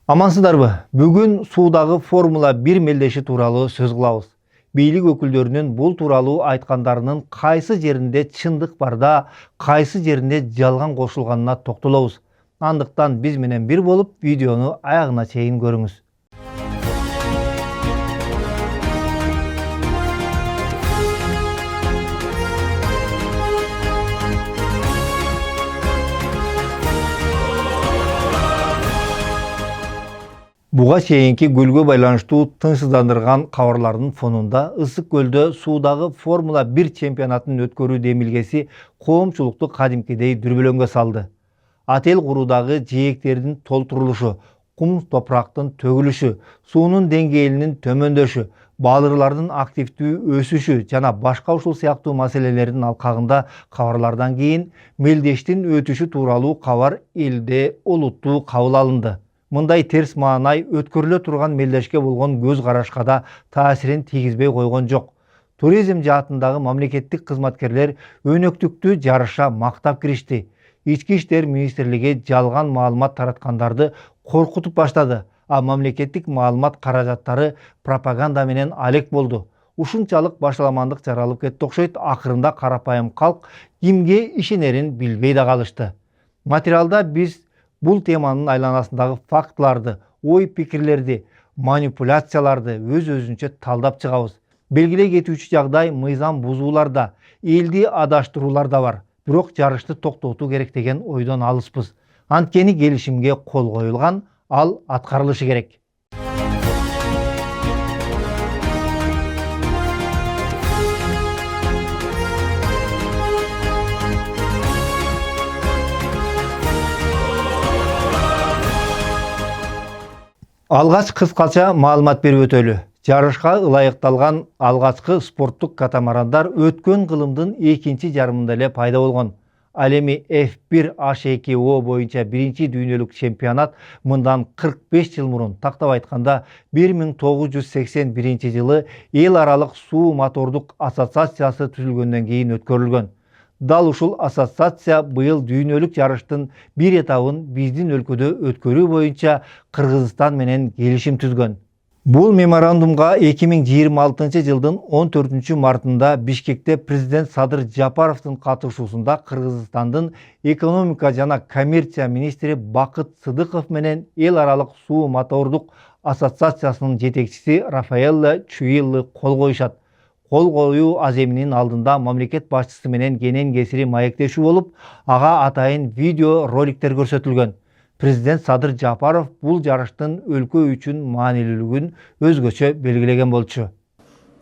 Амансыздарбы? Бүгүн суудагы Формула 1 мелдеши тууралуу сөз кылабыз. Бийлик өкүлдөрүнүн бул тууралуу айткандарынын кайсы жеринде чындык барда, кайсы жеринде жалган кошулганына токтолобуз. Андыктан биз менен бир болуп видеону аягына чейин көрүңүз. Буга чейинки гүлгө байланыштуу тынчсыздандырган кабарлардын фонунда Ысык көлдө суудагы Формула 1 чемпионатын өткөрүү демилгеси коомчулукту кадимкидей дүрбөлөңгө салды. Отель куруудагы жээктердин толтурулушу, кум топурактын төгүлүшү, суунун деңгээлинин төмөндөшү, балырлардын активдүү өсүшү жана башка ушул сыяктуу маселелердин алкагында кабарлардан кийин мелдештин өтүшү тууралуу кабар элде олуттуу кабыл алынды. Мындай терс маанай өткөрүлө турган мелдешке болгон көз карашка да таасирин тийгизбей койгон жок. Туризм жаатындагы мамлекеттик кызматкерлер өнөктүктүү жарыша мактап киришти. Ички иштер министрлиги жалган маалымат тараткандарды коркутуп баштады, а мамлекеттик маалымат каражаттары пропаганда менен алек болду. Ушунчалык башаламандык жаралып кетти окшойт, акырында карапайым калк кимге ишенерин билбей да калышты. Материалда биз бул теманын айланасындагы фактыларды, ой-пикирлерди, манипуляцияларды өз-өзүнчө талдап чыгабыз. Белгилей кетүүчү жагдай мыйзам бузуулар да, элди адаштыруулар да бар. Бирок жарышты токтотуу керек деген ойдон алыспыз. Анткени келишимге кол коюлган, ал аткарылышы керек. Алгач кыскача маалымат берип өтөлү. Жарышка ылайыкталган алгачкы спорттук катамарандар өткөн кылымдын экинчи жарымында эле пайда болгон. Ал эми F1 H2O боюнча биринчи дүйнөлүк чемпионат мындан 45 жыл мурун, тактап айтканда 1981 жылы эл аралык суу мотордук ассоциациясы түзүлгөндөн кийин өткөрүлгөн. Дал ушул ассоциация быйыл дүйнөлүк жарыштын бир этабын биздин өлкөдө өткөрүү боюнча Кыргызстан менен келишим түзгөн. Бул меморандумга 2026 жылдын 14 мартында Бишкекте президент Садыр Жапаровдун катышуусунда Кыргызстандын экономика жана коммерция министри Бакыт Сыдыков менен эл аралык суу мотордук ассоциациясынын жетекчиси Рафаэлло Чуилли кол коюшат. Кол коюу аземинин алдында мамлекет башчысы менен кенен кесири маектешүү болуп, ага атайын видео роликтер көрсөтүлгөн. Президент Садыр Жапаров бул жарыштын өлкө үчүн маанилүүлүгүн өзгөчө белгилеген болчу.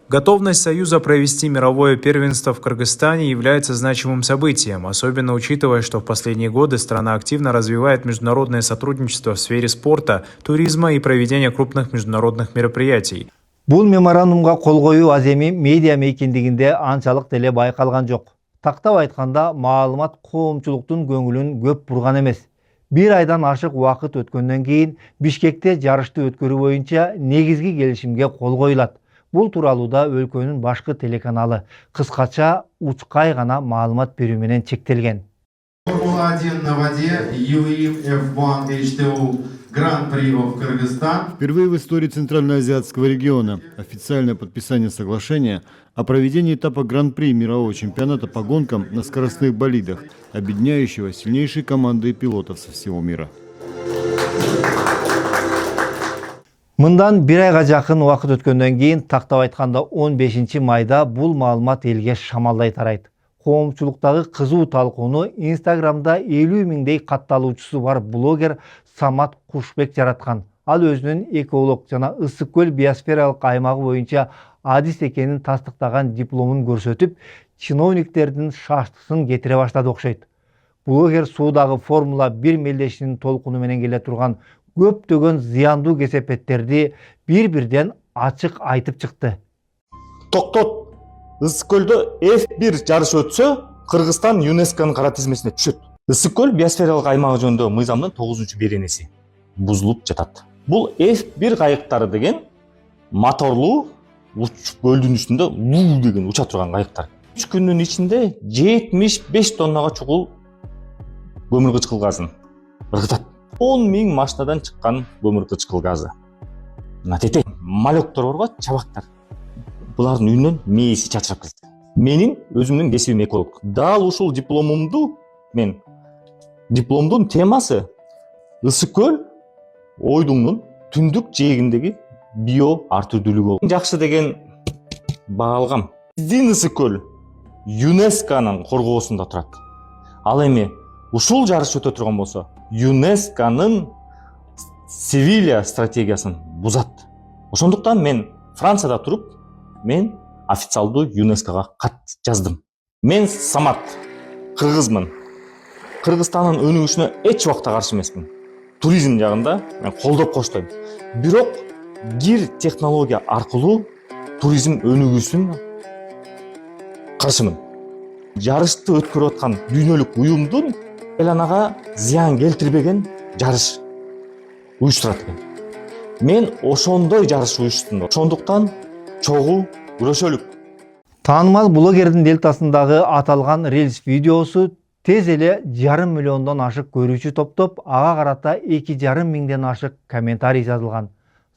Готовность Союза провести мировое первенство в Кыргызстане является значимым событием, особенно учитывая, что в последние годы страна активно развивает международное сотрудничество в сфере спорта, туризма и проведения крупных международных мероприятий. Бул меморандумга кол коюу аземи медиа мейкиндигинде анчалык деле байкалган жок. Тактап айтканда, маалымат коомчулуктун көңүлүн көп бурган эмес. Бир айдан ашык убакыт өткөндөн кийин Бишкекте жарышты өткөрүү боюнча негизги келишимге кол коюлат. Бул тууралуу да өлкөнүн башкы телеканалы кыскача учкай гана маалымат берүү менен чектелген. Формула 1 на воде, UAE F1 H2O Гран-при of Кыргызстан. Впервые в истории Центральноазиатского региона официальное подписание соглашения о проведении этапа Гран-при мирового чемпионата по гонкам на скоростных болидах, объединяющего сильнейшие команды пилотов со всего мира. Мындан бир айга жакын убакыт өткөндөн кийин, тактап айтканда 15 майда бул маалымат элге шамалдай тарайт. Коомчулуктагы кызуу талкууну Инстаграмда 50 миңдей катталуучусу бар блогер Самат Кушбек жараткан. Ал өзүнүн эколог жана Ысык көл биосфералык аймагы боюнча адис экенин тастыктаган дипломун көрсөтүп, чиновниктердин шаштысын кетире баштады окшойт. Блогер суудагы Формула 1 мелдешинин толкуну менен келе турган көптөгөн зыяндуу кесепеттерди бир-бирден ачык айтып чыкты. Токтот! Ысык көлдө F1 жарышы өтсө, Кыргызстан ЮНЕСКОнун кара тизмесине түшөт. Ысык көл биосфералык аймагы жөнүндө мыйзамдын 9-беренеси бузулуп жатат. Бул F1 кайыктары деген моторлуу көлдүн үстүндө деген уча турган кайыктар. 3 күндүн ичинде 75 тоннага чукул көмүр кычкыл газын ыргытат. 10 000 машинадан чыккан көмүркычкыл газы. Мына тете малектор бар го, чабактар. Булардын үнүнөн мээси чачырап кетти. Менин өзүмдүн кесибим эколог. Дал ушул дипломдун темасы ысык көл Ойдуңдун түндүк жээгиндеги био ар түрдүүлүгү. Жакшы деген баа алгам. Биздин ысык көл ЮНЕСКОнун коргоосунда турат. Ал эми ушул жарыш өтө турган болсо, ЮНЕСКОнун Севилья стратегиясын бузат. Ошондуктан мен Францияда туруп, мен официалдуу ЮНЕСКОга кат жаздым. Мен Самат, кыргызмын. Кыргызстандын өнүгүшүнө эч убакта каршы эмесмин. Туризм жагында мен колдоп коштойм. Бирок гир технология аркылуу туризм өнүгүүсүн каршымын. Жарышты өткөрүп аткан дүйнөлүк уюмдун эланага зыян келтирбеген жарыш уюштурат экен. Мен ошондой жарыш уюштурдум. Ошондуктан чогуу күрөшөлүк. Таанымал блогердин дельтасындагы аталган релс видеосу тез эле 1,5 миллиондон ашык көрүүчү топтоп, ага карата 2,5 миңден ашык комментарий жазылган.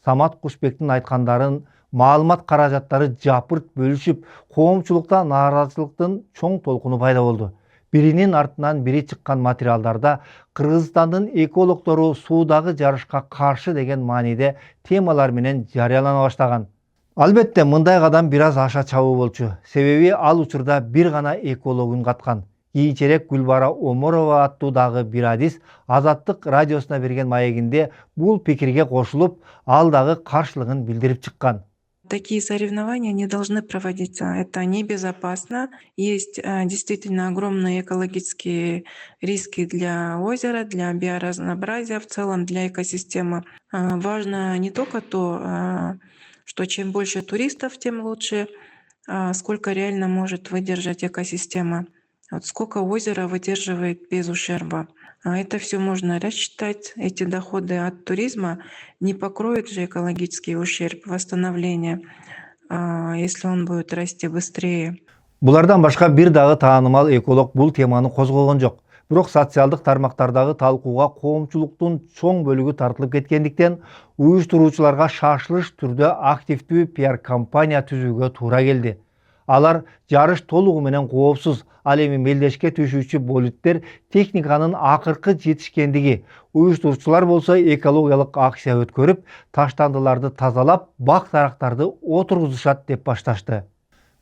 Самат Кушбектин айткандарын маалымат каражаттары жапырт бөлүшүп, коомчулукта нааразычылыктын чоң толкуну пайда болду. Биринин артынан бири чыккан материалдарда Кыргызстандын экологдору суудагы жарышка каршы деген мааниде темалар менен жарыялана баштаган. Албетте, мындай кадам бир аз аша чабуу болчу. Себеби ал учурда бир гана экологун каткан. Кийинчерээк Гүлбара Оморова аттуу дагы бир адис Азаттык радиосуна берген маегинде бул пикирге кошулуп, ал дагы каршылыгын билдирип чыккан. Такие соревнования не должны проводиться. Это небезопасно. Есть действительно огромные экологические риски для озера, для биоразнообразия, в целом для экосистемы. Важно не только то, что чем больше туристов, тем лучше, сколько реально может выдержать экосистема. Вот сколько озеро выдерживает без ущерба. Это все можно рассчитать. Эти доходы от туризма не покроют же экологический ущерб восстановления, если он будет расти быстрее. Булардан башка бир дагы таанымал эколог бул теманы козгогон жок. Бирок социалдык тармактардагы талкууга коомчулуктун чоң бөлүгү тартылып кеткендиктен, уюштуруучуларга шашылыш түрдө активдүү пиар компания түзүүгө туура келди. Алар жарыш толугу менен коопсуз, ал эми мелдешке түшүүчү болиттер техниканын акыркы жетишкендиги, уюштуруучулар болсо экологиялык акция өткөрүп, таштандыларды тазалап, бак дарактарды отургузушат деп башташты.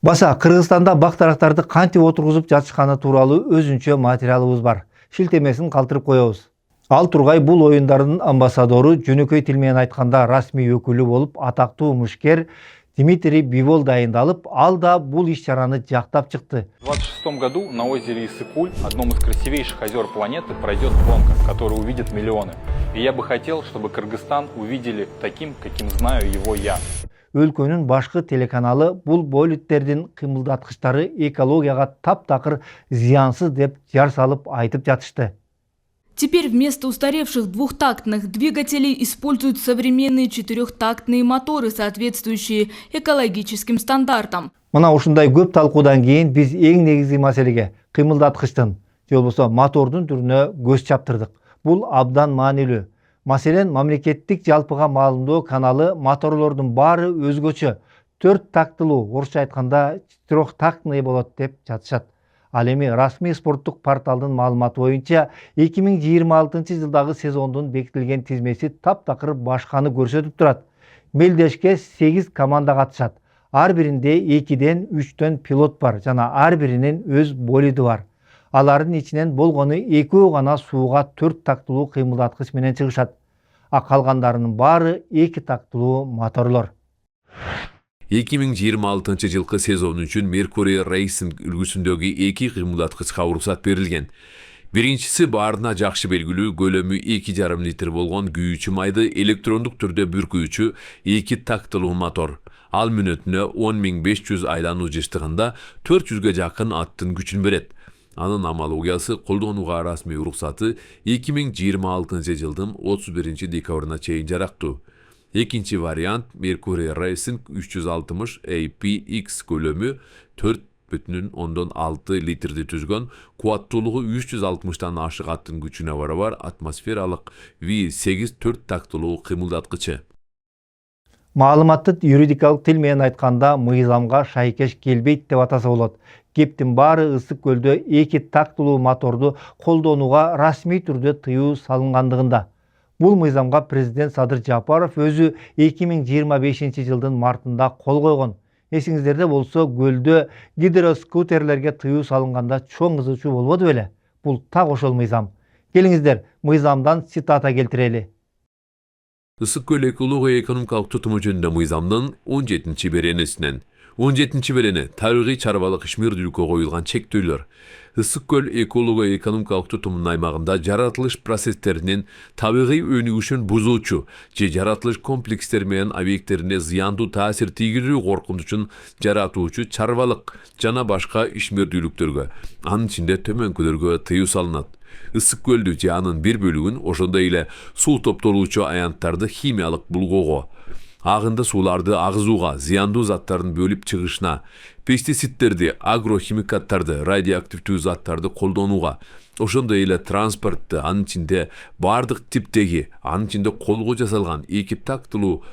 Баса, Кыргызстанда бак дарактарды кантип отургузуп жатышканы тууралуу өзүнчө материалыбыз бар. Шилтемесин калтырып коебуз. Ал Тургай бул оюндардын амбассадору, жөнөкөй тил менен айтканда расмий өкүлү болуп атактуу мушкер Дмитрий Бивол дайындалып, ал да бул иш-чараны жактап чыкты. В 2026 году на озере Иссык-Куль, одном из красивейших озер планеты, пройдет гонка, которую увидят миллионы. И я бы хотел, чтобы Кыргызстан увидели таким, каким знаю его я. Өлкөнүн башкы телеканалы бул болиттердин кыймылдаткычтары экологияга таптакыр зыянсыз деп жар салып айтып жатышты. Теперь вместо устаревших двухтактных двигателей используют современные четырехтактные моторы, соответствующие экологическим стандартам. Мына ушундай көп талкуудан кийин биз эң негизги маселеге кыймылдаткычтын же болбосо мотордун түрүнө көз чаптырдык. Бул абдан маанилүү. Маселен, мамлекеттик жалпыга маалымдоо каналы моторлордун баары өзгөчө 4 тактылуу, орусча айтканда 4тактный болот деп жатышат. Ал эми расмий спорттук порталдын маалыматы боюнча 2026 жылдагы сезондун бекитилген тизмеси таптакыр башканы көрсөтүп турат. Мелдешке 8 команда катышат. Ар биринде 2ден 3төн пилот бар жана ар биринин өз болиди бар. Алардын ичинен болгону 2 гана сууга 4 тактылуу кыймылдаткыч менен чыгышат. А калгандарынын баары 2 тактылуу моторлор. 2026 жылкы сезон үчүн Mercury Racing үлгүсүндөгү 2 кыймылдаткычка уруксат берилген. Биринчиси баарына жакшы белгилүү көлөмү 2,5 литр болгон күйүүчү майды электрондук түрдө бүркүүчү 2 тактылуу мотор. Ал мүнөтүнө 10.500 айлануу жыштыгында 400ге жакын аттын күчүн берет. Анын аналогиясы колдонууга расмий уруксаты 2026 жылдын 31 декабрына чейин жарактуу. Экинчи вариант Mercury Racing 360 APX көлөмү 4 4,6 litrди түзгөн, кубаттуулугу 360 ашык аттын күчүнө барабар атмосфералык V8 4 тактылуу кыймылдаткычы. Маалыматты юридикалык тил менен айтканда мыйзамга шайкеш келбейт деп атаса болот. Кептин баары ысык көлдө 2 тактылуу моторду колдонууга расмий түрдө тыюу салынгандыгында. Бул мыйзамга президент Садыр Жапаров өзү 2025 жылдын мартында кол койгон. Эсиңиздерде болсо, көлдө гидроскутерлерге тыюу салынганда чоң кызыгуу болбоду беле? Бул так ошол мыйзам. Келиңиздер, мыйзамдан цитата келтирели. Ысык көл экология экономикалык тутуму жөнүндө мыйзамдын 17 беренесинен 17 берене табигый чарбалык ишмердүүлүккө коюлган чектөөлөр. Ысык көл экология экономикалык тутумунун аймагында жаратылыш процесстеринин табигый өнүгүшүн бузуучу же жаратылыш комплекстери менен объекттерине зыяндуу таасир тийгизүү коркунучун жаратуучу чарбалык жана башка ишмердүүлүктөргө, анын ичинде төмөнкүлөргө тыюу салынат. Ысык көлдү же анын бир бөлүгүн, ошондой эле суу топтолуучу аянттарды химиялык булгоого, агынды сууларды агызууга, зыяндуу заттардын бөлүп чыгышына, пестицидтерди, агрохимикаттарды, радиоактивдүү заттарды колдонууга, ошондой эле транспортты, анын ичинде бардык типтеги, анын ичинде колго жасалган 2 тактылуу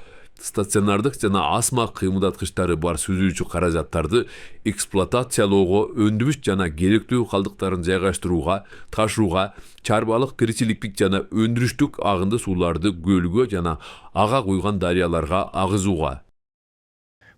стационардык жана асма кыймылдаткычтары бар сүзүүчү каражаттарды эксплуатациялоого, өндүрүш жана керектүү калдыктарын жайгаштырууга, ташууга, чарбалык кирчиликтик жана өндүрүштүк агынды сууларды көлгө жана ага куйган дарыяларга агызууга.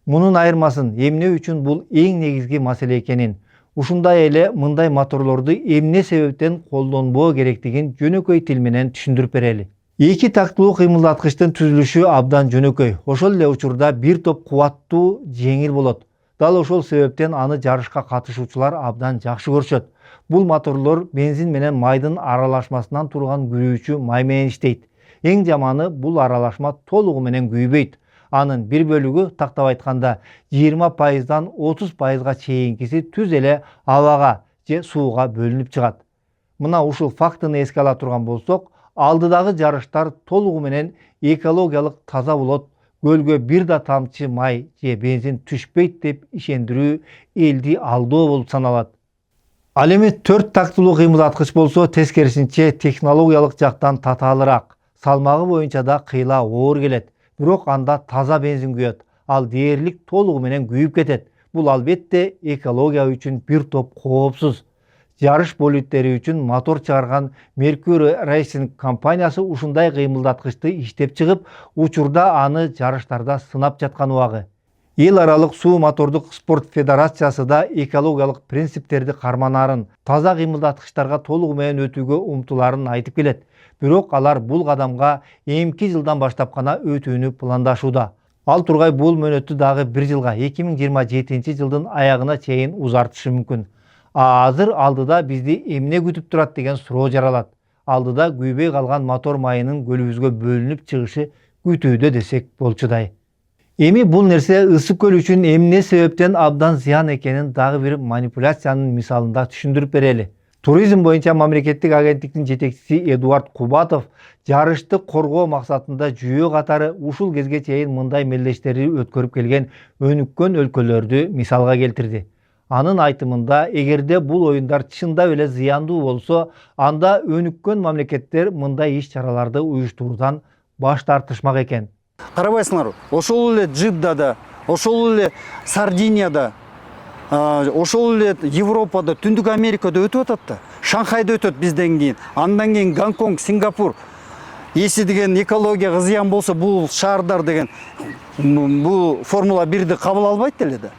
Мунун айырмасын эмне үчүн бул эң негизги маселе экенин, ушундай эле мындай моторлорду эмне себептен колдонбоо керектигин жөнөкөй тил менен түшүндүрүп берели. 2 тактылуу кыймылдаткычтын түзүлүшү абдан жөнөкөй. Ошол эле учурда бир топ кубаттуу, жеңил болот. Дал ошол себептен аны жарышка катышуучулар абдан жакшы көрүшөт. Бул моторлор бензин менен майдын аралашмасынан турган күйүүчү май менен иштейт. Эң жаманы бул аралашма толугу менен күйбөйт. Анын бир бөлүгү, тактап айтканда, 20%дан 30%га чейинкиси түз эле абага же сууга бөлүнүп чыгат. Мына ушул фактыны эске ала турган болсок, алдыдагы жарыштар толугу менен экологиялык таза болот, көлгө бир да тамчы май же бензин түшпөйт деп ишендирүү элди алдоо болуп саналат. Ал эми 4 тактылуу кыймылдаткыч болсо, тескерисинче технологиялык жактан татаалыраак, салмагы боюнча да кыйла оор келет. Бирок анда таза бензин күйөт, ал дээрлик толугу менен күйүп кетет. Бул албетте экология үчүн бир топ коопсуз. Жарыш болиттери үчүн мотор чыгарган Mercury Racing компаниясы ушундай кыймылдаткычты иштеп чыгып, учурда аны жарыштарда сынап жаткан убагы. Эл аралык суу мотордук спорт федерациясы да экологиялык принциптерди карманаарын, таза кыймылдаткычтарга толугу менен өтүүгө умтулаарын айтып келет. Бирок алар бул кадамга эмки жылдан баштап гана өтүүнү пландашууда. Ал тургай бул мөөнөттү дагы 1 жылга 2027 жылдын аягына чейин узартышы мүмкүн. Азыр алдыда бизди эмне күтүп турат деген суроо жаралат. Алдыда күйбөй калган мотор майынын көлүбүзгө бөлүнүп чыгышы күтүүдө десек болчудай. Эми бул нерсе ысык көл үчүн эмне себептен абдан зыян экенин дагы бир манипуляциянын мисалында түшүндүрүп берели. Туризм боюнча мамлекеттик агенттиктин жетекчиси Эдуард Кубатов жарышты коргоо максатында жүйө катары ушул кезге чейин мындай мелдештерди өткөрүп келген өнүккөн өлкөлөрдү мисалга келтирди. Анын айтымында, эгерде бул оюндар чындап эле зыяндуу болсо, анда өнүккөн мамлекеттер мындай иш-чараларды уюштуруудан баш тартышмак экен. Карабайсыңар, ошол эле Джиддада, ошол эле Сардинияда, ошол эле Европада, Түндүк Америкада өтүп атат да. Шанхайда өтөт бизден кийин, андан кийин Гонконг, Сингапур. Эси деген экологияга зыян болсо, бул шаардар деген бул Формула 1ди кабыл албайт эле да.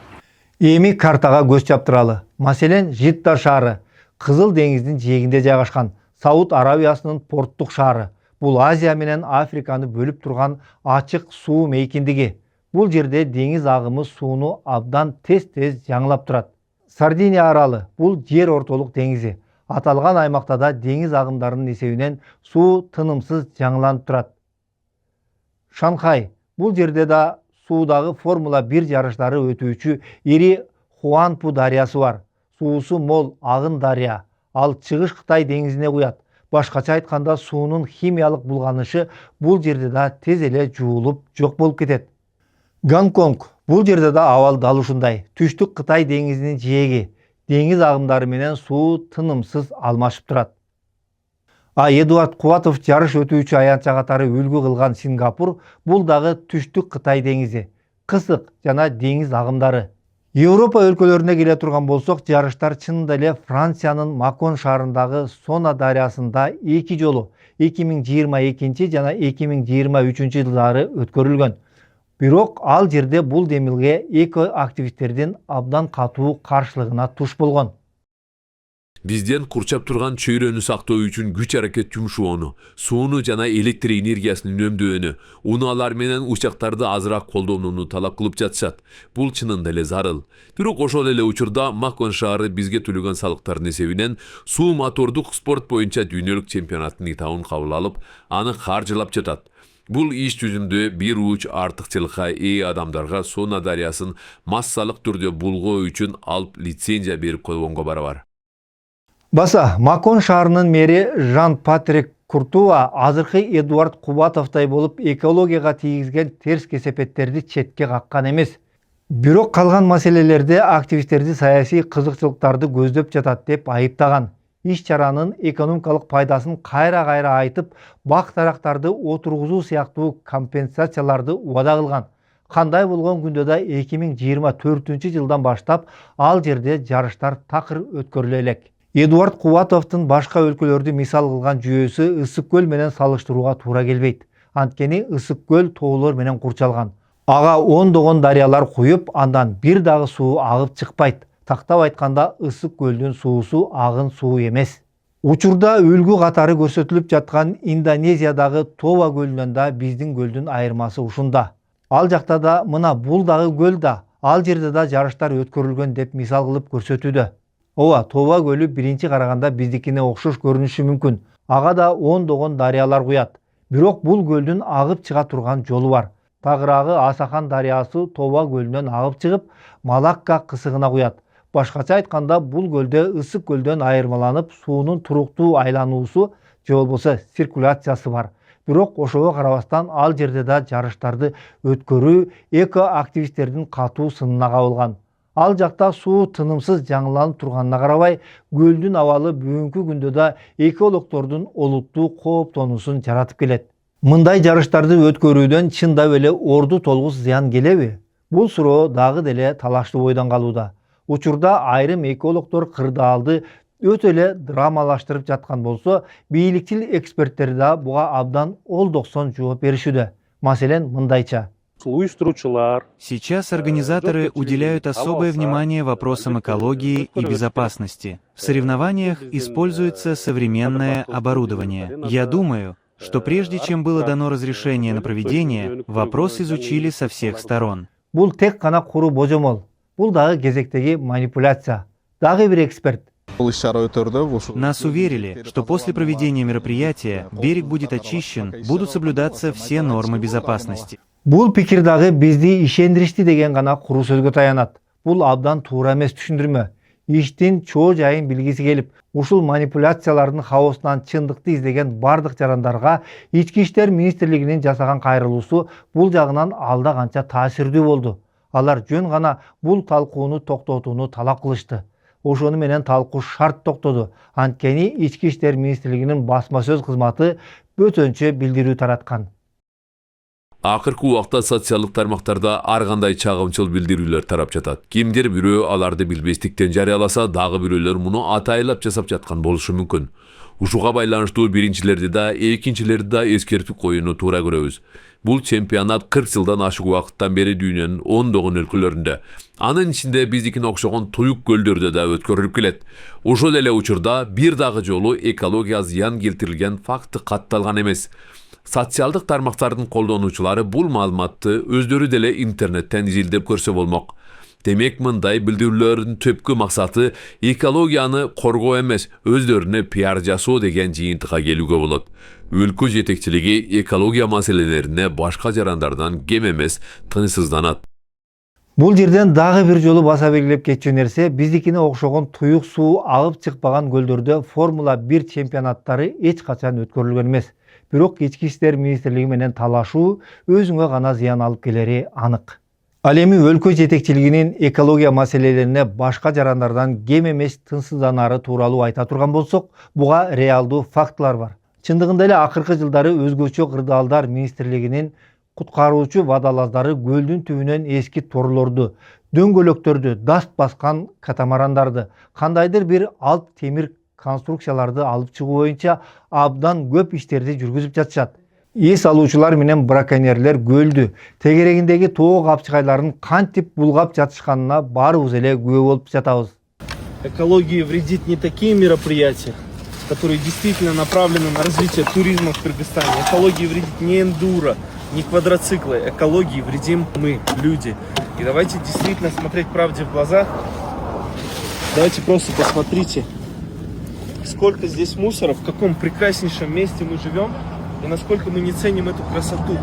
Эми картага көз чаптыралы. Маселен, Жидда шаары Кызыл деңиздин жээгинде жайгашкан, Сауд Арабиясынын порттук шаары. Бул Азия менен Африканы бөлүп турган ачык суу мейкиндиги. Бул жерде деңиз агымы сууну абдан тез-тез жаңылап турат. Сардиния аралы бул жер ортолук деңизи. Аталган аймакта да деңиз агымдарынын эсебинен суу тынымсыз жаңыланып турат. Шанхай бул жерде да суудагы Формула 1 жарыштары өтүүчү ири Хуанпу дарыясы бар. Суусу мол агын дарыя. Ал чыгыш Кытай деңизине куят. Башкача айтканда, суунун химиялык булганышы бул жерде да тез эле жуулуп жок болуп кетет. Гонконг. Бул жерде да абал дал ушундай. Түштүк Кытай деңизинин жээги. Деңиз агымдары менен суу тынымсыз алмашып турат. Эдуард Кубатов жарыш өтүүчү аянтча катары үлгү кылган Сингапур бул дагы түштүк Кытай деңизи. Кысык жана деңиз агымдары. Европа өлкөлөрүнө келе турган болсок, жарыштар чынында эле Франциянын Макон шаарындагы Сона дарыясында 2 жолу 2022 жана 2023 жылдары өткөрүлгөн. Бирок ал жерде бул демилге эко активисттердин абдан катуу каршылыгына туш болгон. Бизден курчап турган чөйрөнү сактоо үчүн күч аракет жумшоону, сууну жана электр энергиясын үнөмдөөнү, унаалар менен учактарды азыраак колдонууну талап кылып жатышат. Бул чынында эле зарыл. Бирок ошол эле учурда Макон шаары бизге төлөгөн салыктардын эсебинен суу мотордук спорт боюнча дүйнөлүк чемпионаттын итабын кабыл алып, аны каржылап жатат. Бул иш жүзүндө бир уч артыкчылыкка ээ адамдарга Сона дарыясын массалык түрдө булгоо үчүн алып лицензия берип койгонго барабар. Баса, Макон шаарынын мэри Жан-Патрик Куртуа азыркы Эдуард Кубатовдай болуп экологияга тийгизген терс кесепеттерди четке каккан эмес. Бирок калган маселелерде активисттерди саясий кызыкчылыктарды көздөп жатат деп айыптаган. Иш-чаранын экономикалык пайдасын кайра айтып, бак дарактарды отургузуу сыяктуу компенсацияларды убада кылган. Кандай болгон күндө да 2024 жылдан баштап ал жерде жарыштар такыр өткөрүлө элек. Эдуард Кубатовдун башка өлкөлөрдү мисал кылган жүйөсү Ысык көл менен салыштырууга туура келбейт. Анткени Ысык көл тоолор менен курчалган. Ага ондогон дарыялар куюп, андан бир дагы суу агып чыкпайт. Тактап айтканда, Ысык көлдүн суусу агын суу эмес. Учурда үлгү катары көрсөтүлүп жаткан Индонезиядагы Това көлүнөн да биздин көлдүн айырмасы ушунда. Ал жакта да мына бул дагы көл да, ал жерде да жарыштар өткөрүлгөн деп мисал кылып көрсөтүүдө. Ооба, Това көлү биринчи караганда биздикине окшош көрүнүшү мүмкүн. Ага да ондогон дарыялар куят. Бирок бул көлдүн агып чыга турган жолу бар. Тагыраагы Асахан дарыясы Това көлүнөн агып чыгып, Малакка кысыгына куят. Башкача айтканда, бул көлдө Ысык көлдөн айырмаланып, суунун туруктуу айлануусу же болбосо циркуляциясы бар. Бирок ошого карабастан ал жерде да жарыштарды өткөрүү эко активисттердин катуу сынына кабылган. Ал жакта суу тынымсыз жаңыланып турганына карабай, көлдүн абалы бүгүнкү күндө да экологдордун олуттуу кооптонуусун жаратып келет. Мындай жарыштарды өткөрүүдөн чындап эле орду толгус зыян келеби? Бул суроо дагы деле талаштуу бойдон калууда. Учурда айрым экологдор кырдаалды өтө эле драмалаштырып жаткан болсо, бийликчил эксперттер да буга абдан олдоксон жооп беришүүдө. Маселен, мындайча. Сейчас организаторы уделяют особое внимание вопросам экологии и безопасности. В соревнованиях используется современное оборудование. Я думаю, что прежде чем было дано разрешение на проведение, вопрос изучили со всех сторон. Бул тек гана куру божомол. Бул дагы кезектеги манипуляция. Дагы бир эксперт. Нас уверили, что после проведения мероприятия берег будет очищен, будут соблюдаться все нормы безопасности. Бул пикир дагы бизди ишендиришти деген гана куру сөзгө таянат. Бул абдан туура эмес түшүндүрмө. Иштин чоо жайын билгиси келип, ушул манипуляциялардын хаосунан чындыкты издеген бардык жарандарга Ички иштер министрлигинин жасаган кайрылуусу бул жагынан алда канча таасирдүү болду. Алар жөн гана бул талкууну токтотууну талап кылышты. Ошону менен талкуу шарт токтоду. Анткени Ички иштер министрлигинин басма сөз кызматы бөтөнчө билдирүү тараткан. Акыркы убакта социалдык тармактарда ар кандай чагымчыл билдирүүлөр тарап жатат. Кимдир бирөө аларды билбестиктен жарыяласа, дагы бирөөлөр муну атайлап жасап жаткан болушу мүмкүн. Ушуга байланыштуу биринчилерди да, экинчилерди да эскертип коюуну туура көрөбүз. Бул чемпионат 40 жылдан ашык убакыттан бери дүйнөнүн ондогон өлкөлөрүндө, анын ичинде биздикине окшогон туюк көлдөрдө да өткөрүлүп келет. Ошол эле учурда бир дагы жолу экология зыян келтирилген факты катталган эмес. Социалдык тармактардын колдонуучулары бул маалыматты өздөрү деле интернеттен изилдеп көрсө болмок. Демек, мындай билдирүүлөрдүн төпкү максаты экологияны коргоо эмес, өздөрүнө пиар жасоо деген жыйынтыкка келүүгө болот. Өлкө жетекчилиги экология маселелерине башка жарандардан кем эмес тынчсызданат. Бул жерден дагы бир жолу баса белгилеп кетчү нерсе, биздикине окшогон туюк суу агып чыкпаган көлдөрдө Формула 1 чемпионаттары эч качан өткөрүлгөн эмес. Бирок Ички иштер министрлиги менен талашуу өзүнгө гана зыян алып келери анык. Ал эми өлкө жетекчилигинин экология маселелерине башка жарандардан кем эмес тынчсызданары тууралуу айта турган болсок, буга реалдуу фактылар бар. Чындыгында эле акыркы жылдары өзгөчө кырдаалдар министрлигинин куткаруучу водолаздары көлдүн түбүнөн эски торлорду, дөңгөлөктөрдү, даст баскан катамарандарды, кандайдыр бир алып темир конструкцияларды алып чыгуу боюнча абдан көп иштерди жүргүзүп жатышат. Эс алуучулар менен браконьерлер көлдү, тегерегиндеги тоо капчыгайларын кантип булгап жатышканына баарыбыз эле күбө болуп жатабыз. Экологии вредит не такие мероприятия, которые действительно направлены на развитие туризма в Кыргызстане. Экологии вредит не эндуро, не квадроциклы. Экологии вредим мы, люди. И давайте действительно смотреть правде в глаза. Давайте просто посмотрите, сколько здесь мусора, в каком прекраснейшем месте мы живем и насколько мы не ценим эту красоту.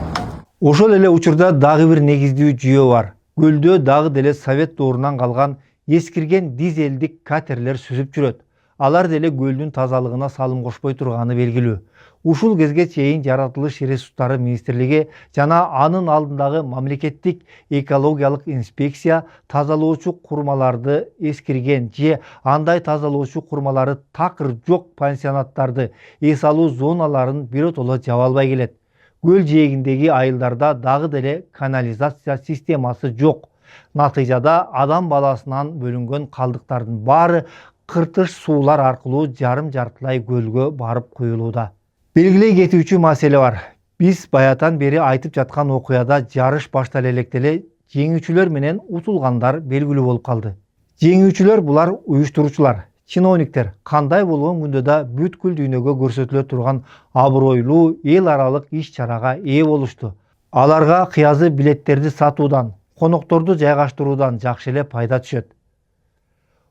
Ошол эле учурда дагы бир негиздүү жүйө бар. Көлдө дагы деле совет доорунан калган эскирген дизелдик катерлер сүзүп жүрөт. Алар деле көлдүн тазалыгына салым кошпой турганы белгилүү. Ушул кезге чейин Жаратылыш ресурстары министрлиги жана анын алдындагы мамлекеттик экологиялык инспекция тазалоочу курмаларды эскирген же андай тазалоочу курмалары такыр жок пансионаттарды, эс алуу зоналарын биротоло жаба албай келет. Көл жээгиндеги айылдарда дагы деле канализация системасы жок. Натыйжада адам баласынан бөлүнгөн калдыктардын баары кыртыш суулар аркылуу жарым-жартылай көлгө барып куюлууда. Белгилей кетүүчү маселе бар. Биз баятан бери айтып жаткан окуяда жарыш баштала электеле жеңүүчүлөр менен утулгандар белгилүү болуп калды. Жеңүүчүлөр булар уюштуруучулар, чиновниктер, кандай болгон күндө да бүткүл дүйнөгө көрсөтүлө турган абройлуу эл аралык иш-чарага ээ болушту. Аларга кыязы билеттерди сатуудан, конокторду жайгаштыруудан жакшы эле пайда түшөт.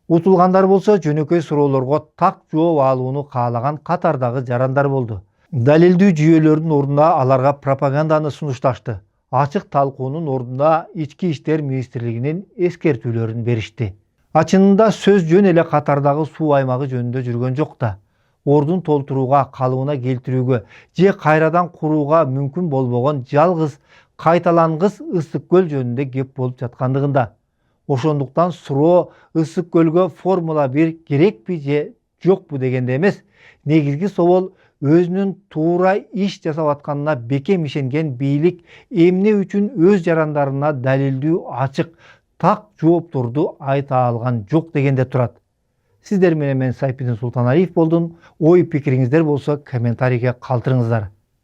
Утулгандар болсо жөнөкөй суроолорго так жооп алууну каалаган катардагы жарандар болду. Далилдүү жүйөлөрдүн ордуна аларга пропаганданы сунушташты. Ачык талкуунун ордуна ички иштер министрлигинин эскертүүлөрүн беришти. Чынында сөз жөн эле катардагы суу аймагы жөнүндө жүргөн жок да. Ордун толтурууга, калыбына келтирүүгө же кайрадан курууга мүмкүн болбогон жалгыз кайталангыс ысык көл жөнүндө кеп болуп жаткандыгында. Ошондуктан суроо ысык көлгө Формула 1 керекпи же жокпу дегенде эмес, негизги собол өзүнүн туура иш жасап атканына бекем ишенген бийлик эмне үчүн өз жарандарына далилдүү ачык так жоопторду айта алган жок дегенде турат. Сиздер менен мен Сайпидин Султаналиев болдум. Ой пикириңиздер болсо комментарийге калтырыңыздар.